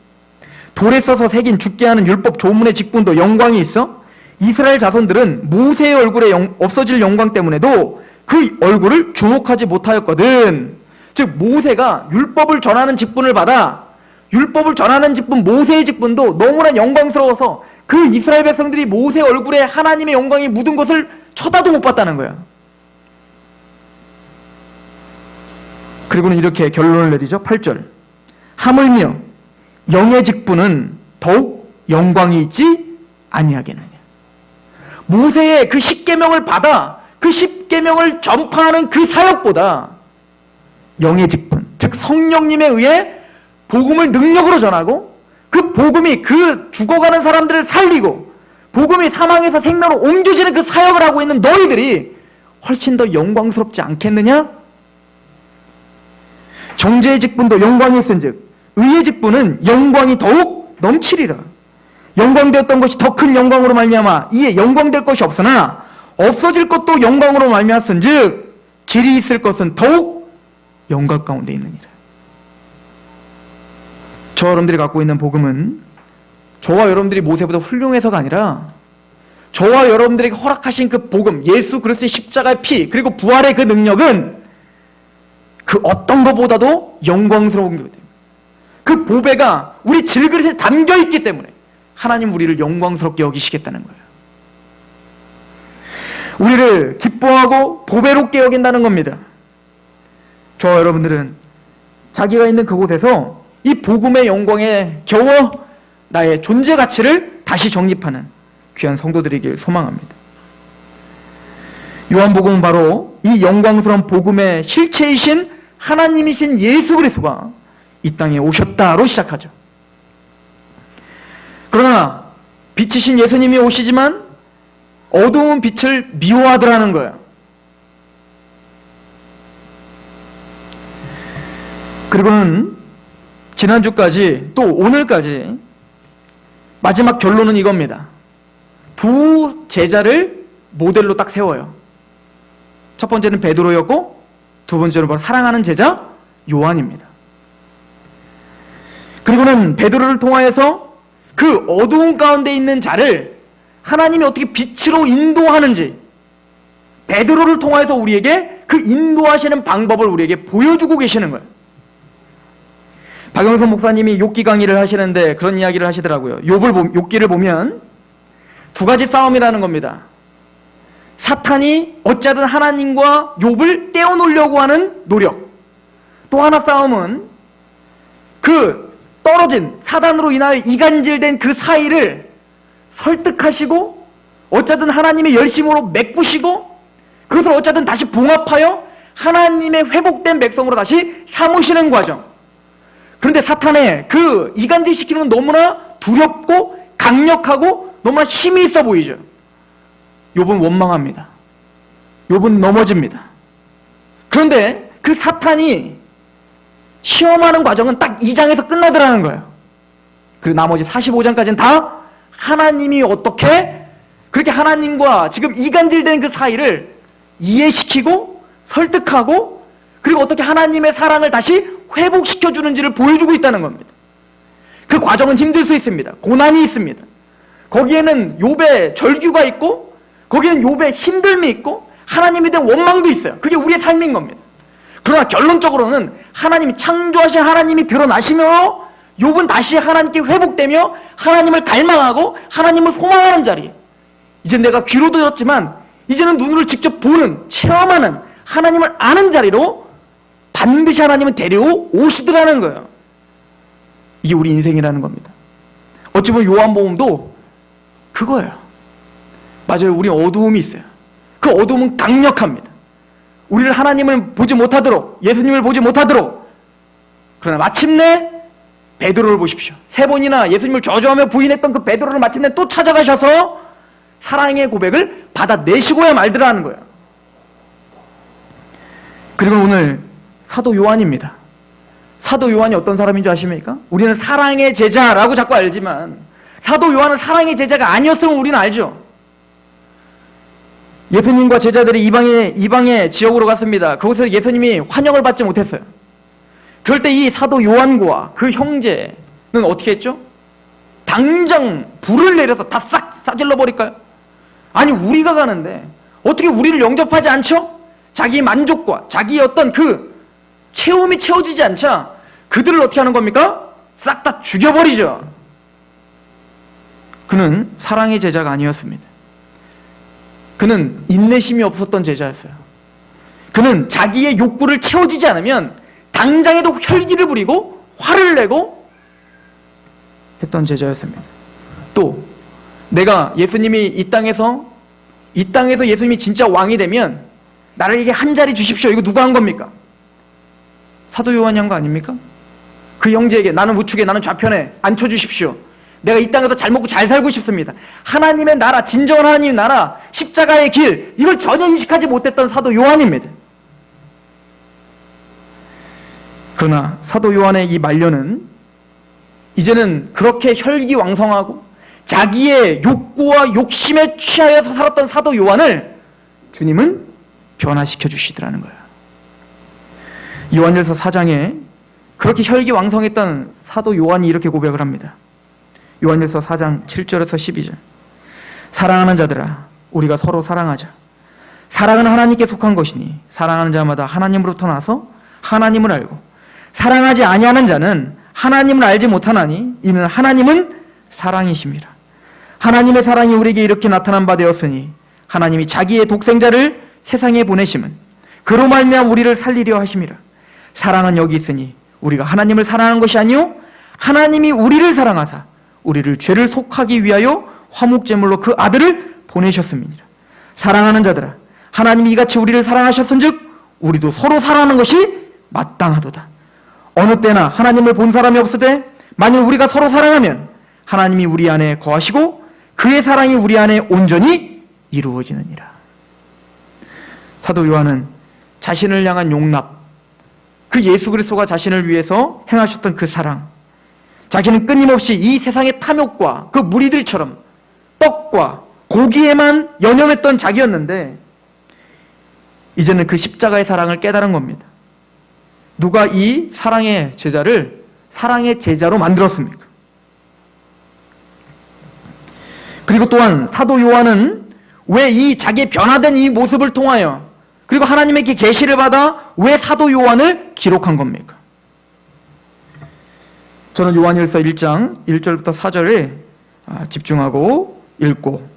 돌에 써서 새긴 죽게 하는 율법 조문의 직분도 영광이 있어 이스라엘 자손들은 모세의 얼굴에 없어질 영광 때문에도 그 얼굴을 주목하지 못하였거든. 즉 모세가 율법을 전하는 직분을 받아 율법을 전하는 직분 모세의 직분도 너무나 영광스러워서 그 이스라엘 백성들이 모세 얼굴에 하나님의 영광이 묻은 것을 쳐다도 못 봤다는 거야. 그리고는 이렇게 결론을 내리죠. 8절. 하물며 영의 직분은 더욱 영광이 있지 아니하겠느냐. 모세의 그 십계명을 받아 그 십계명을 전파하는 그 사역보다 영의 직분, 즉 성령님에 의해 복음을 능력으로 전하고 그 복음이 그 죽어가는 사람들을 살리고 복음이 사망에서 생명으로 옮겨지는 그 사역을 하고 있는 너희들이 훨씬 더 영광스럽지 않겠느냐? 정죄의 직분도 영광이 있은즉 의의 직분은 영광이 더욱 넘치리라. 영광되었던 것이 더 큰 영광으로 말미암아 이에 영광될 것이 없으나 없어질 것도 영광으로 말미암았은즉 길이 있을 것은 더욱 영광 가운데 있느니라. 저 여러분들이 갖고 있는 복음은 저와 여러분들이 모세보다 훌륭해서가 아니라 저와 여러분들에게 허락하신 그 복음, 예수 그리스도의 십자가의 피 그리고 부활의 그 능력은 그 어떤 것보다도 영광스러운 게 됩니다. 그 보배가 우리 질그릇에 담겨있기 때문에 하나님 우리를 영광스럽게 여기시겠다는 거예요. 우리를 기뻐하고 보배롭게 여긴다는 겁니다. 저와 여러분들은 자기가 있는 그곳에서 이 복음의 영광에 겨워 나의 존재 가치를 다시 정립하는 귀한 성도들이길 소망합니다. 요한복음은 바로 이 영광스러운 복음의 실체이신 하나님이신 예수 그리스도가 이 땅에 오셨다로 시작하죠. 그러나 빛이신 예수님이 오시지만 어두운 빛을 미워하더라는 거예요. 그리고는 지난주까지 또 오늘까지 마지막 결론은 이겁니다. 두 제자를 모델로 딱 세워요. 첫 번째는 베드로였고 두 번째는 바로 사랑하는 제자 요한입니다. 그리고는 베드로를 통하여서 그 어두운 가운데 있는 자를 하나님이 어떻게 빛으로 인도하는지 베드로를 통해서 우리에게 그 인도하시는 방법을 우리에게 보여주고 계시는 거예요. 박영선 목사님이 욥기 강의를 하시는데 그런 이야기를 하시더라고요. 욥기를 보면 두 가지 싸움이라는 겁니다. 사탄이 어찌하든 하나님과 욥을 떼어놓으려고 하는 노력. 또 하나 싸움은 그 떨어진 사단으로 인하여 이간질된 그 사이를 설득하시고 어쨌든 하나님의 열심으로 메꾸시고 그것을 어쨌든 다시 봉합하여 하나님의 회복된 백성으로 다시 삼으시는 과정. 그런데 사탄의 그 이간질시키는 건 너무나 두렵고 강력하고 너무나 힘이 있어 보이죠. 욥은 원망합니다. 욥은 넘어집니다. 그런데 그 사탄이 시험하는 과정은 딱 2장에서 끝나더라는 거예요. 그리고 나머지 45장까지는 다 하나님이 어떻게 그렇게 하나님과 지금 이간질된 그 사이를 이해시키고 설득하고 그리고 어떻게 하나님의 사랑을 다시 회복시켜주는지를 보여주고 있다는 겁니다. 그 과정은 힘들 수 있습니다. 고난이 있습니다. 거기에는 욥의 절규가 있고 거기에는 욥의 힘듦이 있고 하나님에 대한 원망도 있어요. 그게 우리의 삶인 겁니다. 그러나 결론적으로는 하나님이 창조하신 하나님이 드러나시며 욥은 다시 하나님께 회복되며 하나님을 갈망하고 하나님을 소망하는 자리. 이제 내가 귀로 들었지만 이제는 눈으로 직접 보는 체험하는 하나님을 아는 자리로 반드시 하나님은 데려오시더라는 거예요. 이게 우리 인생이라는 겁니다. 어찌 보면 요한복음도 그거예요. 맞아요. 우리 어두움이 있어요. 그 어두움은 강력합니다. 우리를 하나님을 보지 못하도록 예수님을 보지 못하도록 그러나 마침내 베드로를 보십시오. 3번이나 예수님을 저주하며 부인했던 그 베드로를 마침내 또 찾아가셔서 사랑의 고백을 받아내시고야 말더라는 거예요. 그리고 오늘 사도 요한입니다. 사도 요한이 어떤 사람인 줄 아십니까? 우리는 사랑의 제자라고 자꾸 알지만 사도 요한은 사랑의 제자가 아니었으면 우리는 알죠. 예수님과 제자들이 이방의 지역으로 갔습니다. 거기서 예수님이 환영을 받지 못했어요. 그럴 때 이 사도 요한과 그 형제는 어떻게 했죠? 당장 불을 내려서 다 싹 싸질러 버릴까요? 아니 우리가 가는데 어떻게 우리를 영접하지 않죠? 자기 만족과 자기의 어떤 그 체험이 채워지지 않자 그들을 어떻게 하는 겁니까? 싹 다 죽여버리죠. 그는 사랑의 제자가 아니었습니다. 그는 인내심이 없었던 제자였어요. 그는 자기의 욕구를 채워지지 않으면 당장에도 혈기를 부리고 화를 내고 했던 제자였습니다. 또 내가 예수님이 이 땅에서 예수님이 진짜 왕이 되면 나에게 한 자리 주십시오. 이거 누가 한 겁니까? 사도 요한이 한 거 아닙니까? 그 형제에게 나는 우측에 나는 좌편에 앉혀주십시오. 내가 이 땅에서 잘 먹고 잘 살고 싶습니다. 하나님의 나라, 진정한 하나님의 나라, 십자가의 길, 이걸 전혀 인식하지 못했던 사도 요한입니다. 그러나 사도 요한의 이 말년은 이제는 그렇게 혈기왕성하고 자기의 욕구와 욕심에 취하여서 살았던 사도 요한을 주님은 변화시켜 주시더라는 거예요. 요한일서 4장에 그렇게 혈기왕성했던 사도 요한이 이렇게 고백을 합니다. 요한일서 4장 7절에서 12절. 사랑하는 자들아 우리가 서로 사랑하자. 사랑은 하나님께 속한 것이니 사랑하는 자마다 하나님으로부터 나서 하나님을 알고 사랑하지 아니하는 자는 하나님을 알지 못하나니 이는 하나님은 사랑이심이라. 하나님의 사랑이 우리에게 이렇게 나타난 바 되었으니 하나님이 자기의 독생자를 세상에 보내심은 그로 말미암아 우리를 살리려 하심이라. 사랑은 여기 있으니 우리가 하나님을 사랑한 것이 아니요 하나님이 우리를 사랑하사 우리를 죄를 속하기 위하여 화목제물로 그 아들을 보내셨음이니라. 사랑하는 자들아 하나님이 이같이 우리를 사랑하셨은즉 우리도 서로 사랑하는 것이 마땅하도다. 어느 때나 하나님을 본 사람이 없으되 만일 우리가 서로 사랑하면 하나님이 우리 안에 거하시고 그의 사랑이 우리 안에 온전히 이루어지느니라. 사도 요한은 자신을 향한 용납, 그 예수 그리스도가 자신을 위해서 행하셨던 그 사랑, 자기는 끊임없이 이 세상의 탐욕과 그 무리들처럼 떡과 고기에만 연연했던 자기였는데 이제는 그 십자가의 사랑을 깨달은 겁니다. 누가 이 사랑의 제자를 사랑의 제자로 만들었습니까? 그리고 또한 사도 요한은 왜 이 자기의 변화된 이 모습을 통하여 그리고 하나님에게 계시를 받아 왜 사도 요한을 기록한 겁니까? 저는 요한일서 1장 1절부터 4절에 집중하고 읽고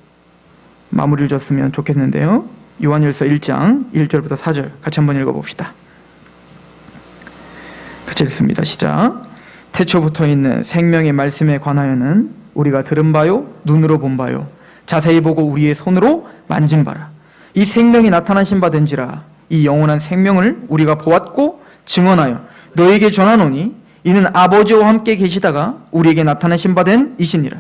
마무리를 줬으면 좋겠는데요. 요한일서 1장 1절부터 4절 같이 한번 읽어봅시다. 같이 읽습니다. 시작. 태초부터 있는 생명의 말씀에 관하여는 우리가 들은 바요 눈으로 본 바요 자세히 보고 우리의 손으로 만진 바라. 이 생명이 나타나신 바 된지라. 이 영원한 생명을 우리가 보았고 증언하여 너에게 전하노니 이는 아버지와 함께 계시다가 우리에게 나타나신 바 된 이시니라.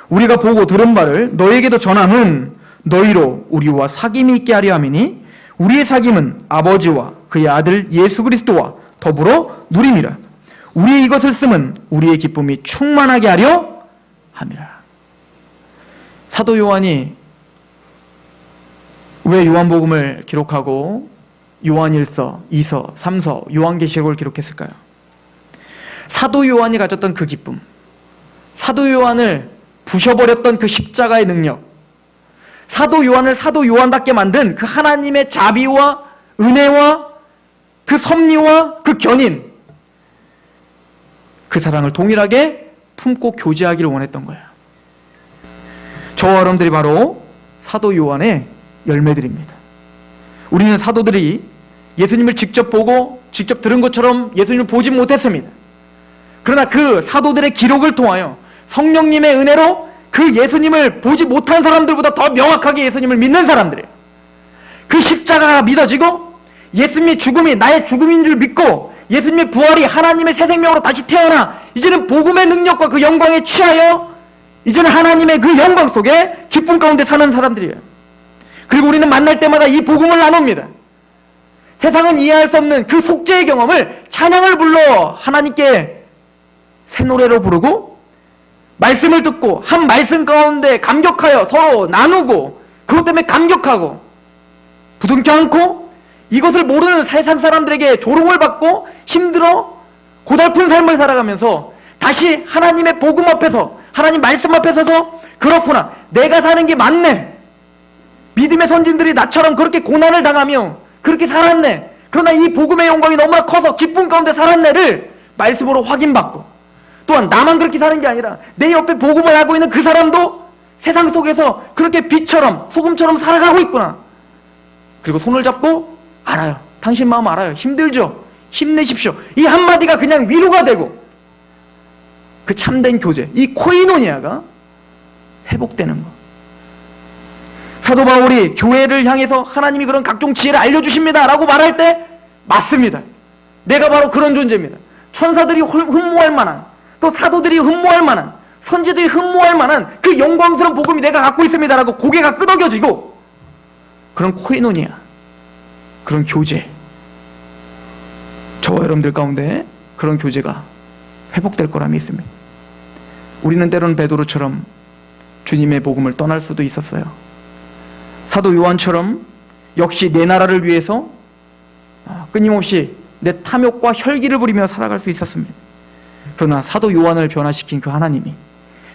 우리가 보고 들은 바를 너에게도 전함은 너희로 우리와 사귐이 있게 하려 함이니 우리의 사귐은 아버지와 그의 아들 예수 그리스도와 더불어 누림이라. 우리의 이것을 쓰면 우리의 기쁨이 충만하게 하려 함이라. 사도 요한이 왜 요한복음을 기록하고 요한일서, 2서, 3서, 요한계시록을 기록했을까요? 사도 요한이 가졌던 그 기쁨, 사도 요한을 부셔버렸던 그 십자가의 능력, 사도 요한을 사도 요한답게 만든 그 하나님의 자비와 은혜와 그 섭리와 그 견인, 그 사랑을 동일하게 품고 교제하기를 원했던 거예요. 저와 여러분들이 바로 사도 요한의 열매들입니다. 우리는 사도들이 예수님을 직접 보고 직접 들은 것처럼 예수님을 보지 못했습니다. 그러나 그 사도들의 기록을 통하여 성령님의 은혜로 그 예수님을 보지 못한 사람들보다 더 명확하게 예수님을 믿는 사람들이에요. 그 십자가가 믿어지고 예수님의 죽음이 나의 죽음인 줄 믿고 예수님의 부활이 하나님의 새 생명으로 다시 태어나 이제는 복음의 능력과 그 영광에 취하여 이제는 하나님의 그 영광 속에 기쁨 가운데 사는 사람들이에요. 그리고 우리는 만날 때마다 이 복음을 나눕니다. 세상은 이해할 수 없는 그 속죄의 경험을 찬양을 불러 하나님께 새 노래로 부르고 말씀을 듣고 한 말씀 가운데 감격하여 서로 나누고 그것 때문에 감격하고 부둥켜 안고 이것을 모르는 세상 사람들에게 조롱을 받고 힘들어 고달픈 삶을 살아가면서 다시 하나님의 복음 앞에서 하나님 말씀 앞에 서서 그렇구나 내가 사는 게 맞네, 믿음의 선진들이 나처럼 그렇게 고난을 당하며 그렇게 살았네, 그러나 이 복음의 영광이 너무나 커서 기쁨 가운데 살았네를 말씀으로 확인받고 또한 나만 그렇게 사는 게 아니라 내 옆에 복음을 알고 있는 그 사람도 세상 속에서 그렇게 빛처럼 소금처럼 살아가고 있구나. 그리고 손을 잡고 알아요, 당신 마음 알아요, 힘들죠, 힘내십시오, 이 한마디가 그냥 위로가 되고 그 참된 교제, 이 코이노니아가 회복되는 것. 사도 바울이 교회를 향해서 하나님이 그런 각종 지혜를 알려주십니다 라고 말할 때 맞습니다. 내가 바로 그런 존재입니다. 천사들이 흠모할 만한, 또 사도들이 흠모할 만한, 선지들이 흠모할 만한 그 영광스러운 복음이 내가 갖고 있습니다 라고 고개가 끄덕여지고 그런 코이노니아, 그런 교제, 저와 여러분들 가운데 그런 교제가 회복될 거라 믿습니다. 우리는 때로는 베드로처럼 주님의 복음을 떠날 수도 있었어요. 사도 요한처럼 역시 내 나라를 위해서 끊임없이 내 탐욕과 혈기를 부리며 살아갈 수 있었습니다. 그러나 사도 요한을 변화시킨 그 하나님이,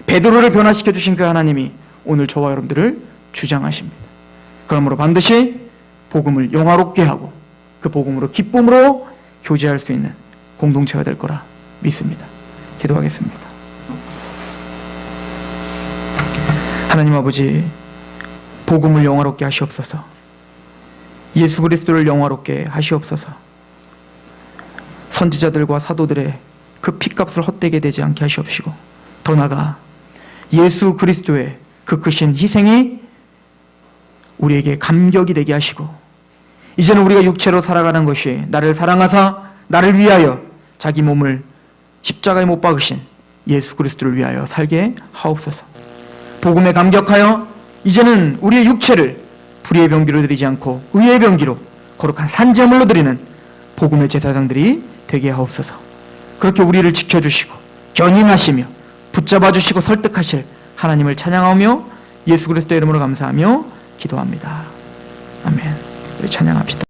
베드로를 변화시켜 주신 그 하나님이 오늘 저와 여러분들을 주장하십니다. 그러므로 반드시 복음을 영화롭게 하고 그 복음으로 기쁨으로 교제할 수 있는 공동체가 될 거라 믿습니다. 기도하겠습니다. 하나님 아버지, 복음을 영화롭게 하시옵소서. 예수 그리스도를 영화롭게 하시옵소서. 선지자들과 사도들의 그 핏값을 헛되게 되지 않게 하시옵시고 더 나아가 예수 그리스도의 그 크신 희생이 우리에게 감격이 되게 하시고 이제는 우리가 육체로 살아가는 것이 나를 사랑하사 나를 위하여 자기 몸을 십자가에 못 박으신 예수 그리스도를 위하여 살게 하옵소서. 복음에 감격하여 이제는 우리의 육체를 불의의 병기로 드리지 않고 의의 병기로 거룩한 산제물로 드리는 복음의 제사장들이 되게 하옵소서. 그렇게 우리를 지켜주시고 견인하시며 붙잡아 주시고 설득하실 하나님을 찬양하며 예수 그리스도의 이름으로 감사하며 기도합니다. 아멘. 우리 찬양합시다.